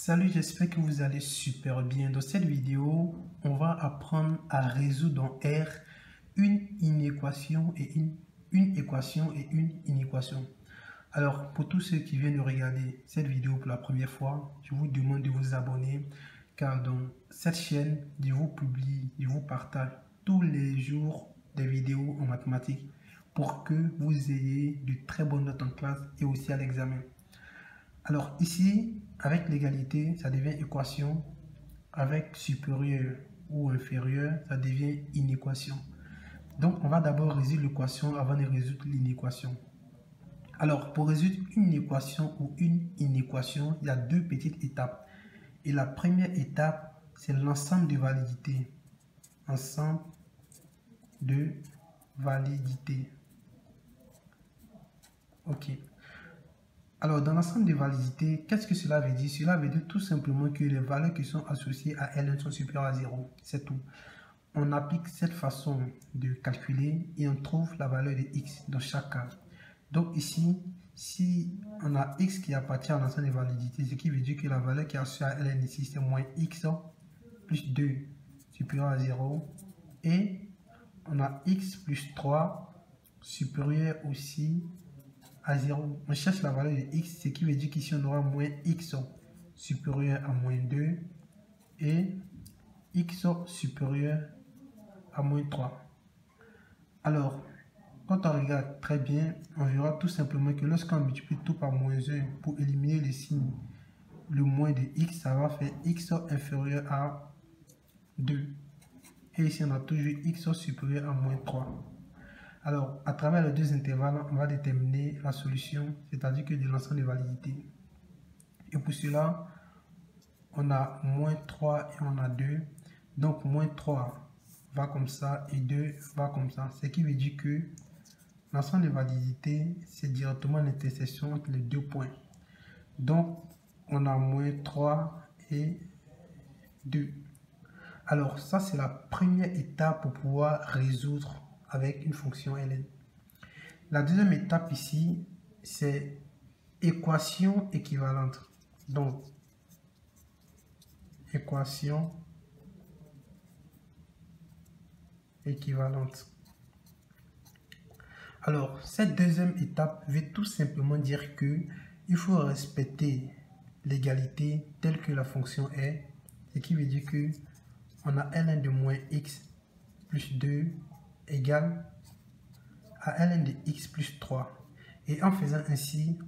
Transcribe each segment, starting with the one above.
Salut, j'espère que vous allez super bien. Dans cette vidéo, on va apprendre à résoudre en R une inéquation et une équation et une inéquation. Alors, pour tous ceux qui viennent de regarder cette vidéo pour la première fois, je vous demande de vous abonner car dans cette chaîne, je vous publie, je vous partage tous les jours des vidéos en mathématiques pour que vous ayez de très bonnes notes en classe et aussi à l'examen. Alors ici, avec l'égalité, ça devient équation. Avec supérieur ou inférieur, ça devient inéquation. Donc, on va d'abord résoudre l'équation avant de résoudre l'inéquation. Alors, pour résoudre une équation ou une inéquation, il y a deux petites étapes. Et la première étape, c'est l'ensemble de validité. Ensemble de validité. OK. Alors, dans l'ensemble des validités, qu'est-ce que cela veut dire? Cela veut dire tout simplement que les valeurs qui sont associées à Ln sont supérieures à 0. C'est tout. On applique cette façon de calculer et on trouve la valeur de x dans chaque cas. Donc ici, si on a x qui appartient à l'ensemble des validités, ce qui veut dire que la valeur qui est associée à Ln ici, c'est moins x plus 2 supérieur à 0. Et on a x plus 3 supérieur aussi à 0. On cherche la valeur de x, ce qui veut dire qu'ici on aura moins x supérieur à moins 2 et x supérieur à moins 3. Alors, quand on regarde très bien, on verra tout simplement que lorsqu'on multiplie tout par moins 1 pour éliminer le signe, le moins de x, ça va faire x inférieur à 2. Et ici, on a toujours x supérieur à moins 3. Alors, à travers les deux intervalles, on va déterminer la solution, c'est-à-dire que de l'ensemble des validités. Et pour cela, on a moins 3 et on a 2. Donc, moins 3 va comme ça et 2 va comme ça. Ce qui veut dire que l'ensemble des validités, c'est directement l'intersection entre les deux points. Donc, on a moins 3 et 2. Alors, ça, c'est la première étape pour pouvoir résoudre avec une fonction ln. La deuxième étape ici, c'est équation équivalente. Donc, équation équivalente. Alors, cette deuxième étape veut tout simplement dire que il faut respecter l'égalité telle que la fonction est, ce qui veut dire que on a ln de moins x plus 2 égale à ln de x plus 3. Et en faisant ainsi,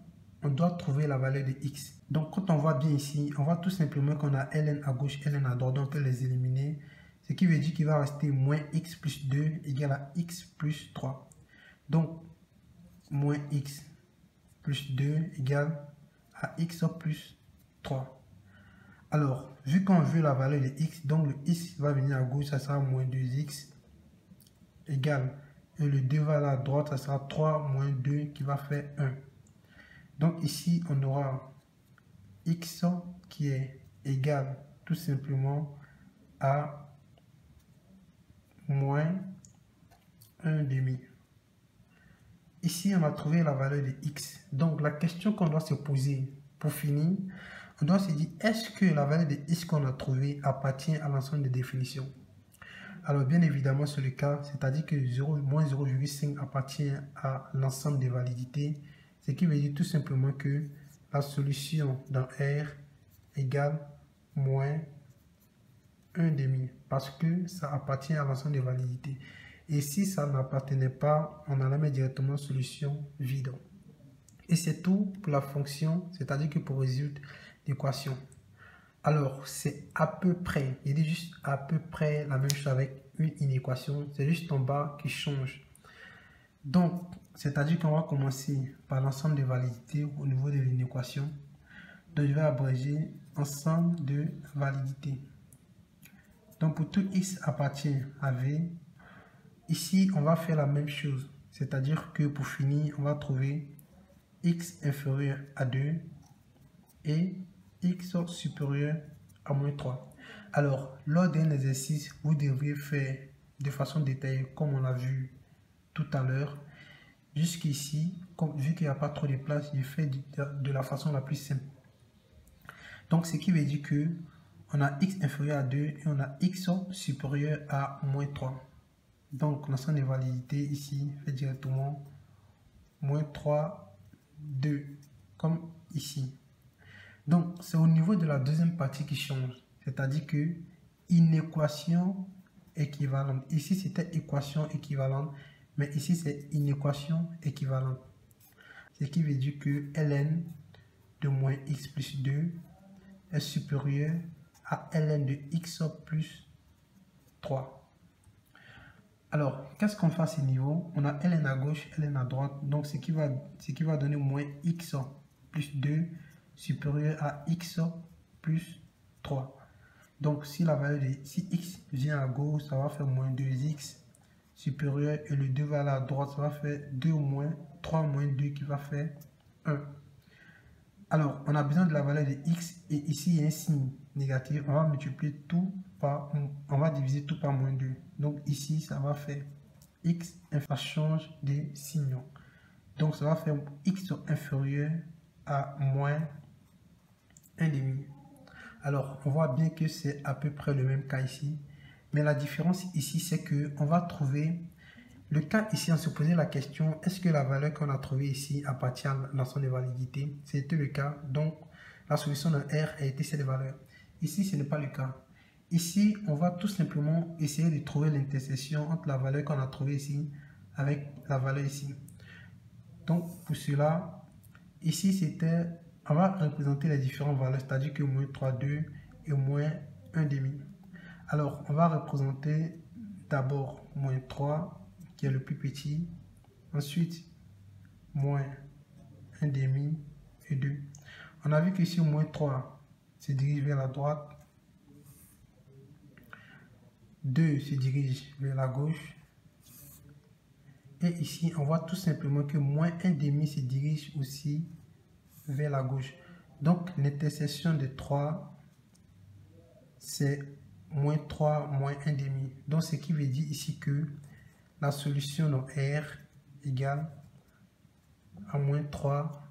on doit trouver la valeur de x. Donc, quand on voit bien ici, on voit tout simplement qu'on a ln à gauche, ln à droite, on peut les éliminer. Ce qui veut dire qu'il va rester moins x plus 2 égale à x plus 3. Donc, moins x plus 2 égale à x plus 3. Alors, vu qu'on veut la valeur de x, donc le x va venir à gauche, ça sera moins 2x égale, et le 2 va à droite, ça sera 3 moins 2 qui va faire 1. Donc ici, on aura x qui est égal tout simplement à moins 1 demi. Ici, on a trouvé la valeur de x. Donc, la question qu'on doit se poser pour finir, on doit se dire, est-ce que la valeur de x qu'on a trouvée appartient à l'ensemble des définitions? Alors, bien évidemment, c'est le cas, c'est-à-dire que moins 0,5 appartient à l'ensemble des validités, ce qui veut dire tout simplement que la solution dans R égale moins 1 demi, parce que ça appartient à l'ensemble des validités. Et si ça n'appartenait pas, on allait mettre directement solution vide. Et c'est tout pour la fonction, c'est-à-dire que pour résoudre l'équation. Alors, c'est à peu près, il dit juste à peu près la même chose avec une inéquation, c'est juste en bas qui change. Donc, c'est-à-dire qu'on va commencer par l'ensemble des validités au niveau de l'inéquation. Donc, je vais abréger ensemble de validités. Donc, pour tout x appartient à V, ici, on va faire la même chose. C'est-à-dire que pour finir, on va trouver x inférieur à 2 et x supérieur à moins 3. Alors, lors d'un exercice, vous devriez faire de façon détaillée, comme on l'a vu tout à l'heure. Jusqu'ici, vu qu'il n'y a pas trop de place, je fais de la façon la plus simple. Donc, ce qui veut dire que on a x inférieur à 2 et on a x supérieur à moins 3. Donc, l'ensemble des validités ici fait directement moins 3, 2, comme ici. Donc, c'est au niveau de la deuxième partie qui change. C'est-à-dire que une équation équivalente. Ici, c'était équation équivalente, mais ici, c'est une équation équivalente. Ce qui veut dire que ln de moins x plus 2 est supérieur à ln de x plus 3. Alors, qu'est-ce qu'on fait à ce niveau? On a ln à gauche, ln à droite, donc ce qui va donner moins x plus 2 supérieur à x plus 3. Donc, si la valeur de si x vient à gauche, ça va faire moins 2x supérieur, et le 2 va aller à droite, ça va faire 2 moins 3 moins 2 qui va faire 1. Alors, on a besoin de la valeur de x, et ici, il y a un signe négatif. On va multiplier tout par, on va diviser tout par moins 2. Donc, ici, ça va faire x, ça change des signes. Donc, ça va faire x inférieur à moins 1,5. Alors, on voit bien que c'est à peu près le même cas ici. Mais la différence ici, c'est qu'on va trouver le cas ici, on se posait la question, est-ce que la valeur qu'on a trouvée ici appartient à l'ensemble des validités? C'était le cas. Donc, la solution de R a été cette valeur. Ici, ce n'est pas le cas. Ici, on va tout simplement essayer de trouver l'intersection entre la valeur qu'on a trouvée ici avec la valeur ici. Donc, pour cela, ici, c'était, on va représenter les différentes valeurs, c'est-à-dire que moins 3, 2 et moins 1,5. Alors, on va représenter d'abord moins 3, qui est le plus petit, ensuite moins 1,5 et 2. On a vu que ici, moins 3 se dirige vers la droite, 2 se dirige vers la gauche, et ici, on voit tout simplement que moins 1,5 se dirige aussi vers la gauche. Donc, l'intersection de 3, c'est moins 3, moins 1,5. Donc, ce qui veut dire ici que la solution de R égale à moins 3,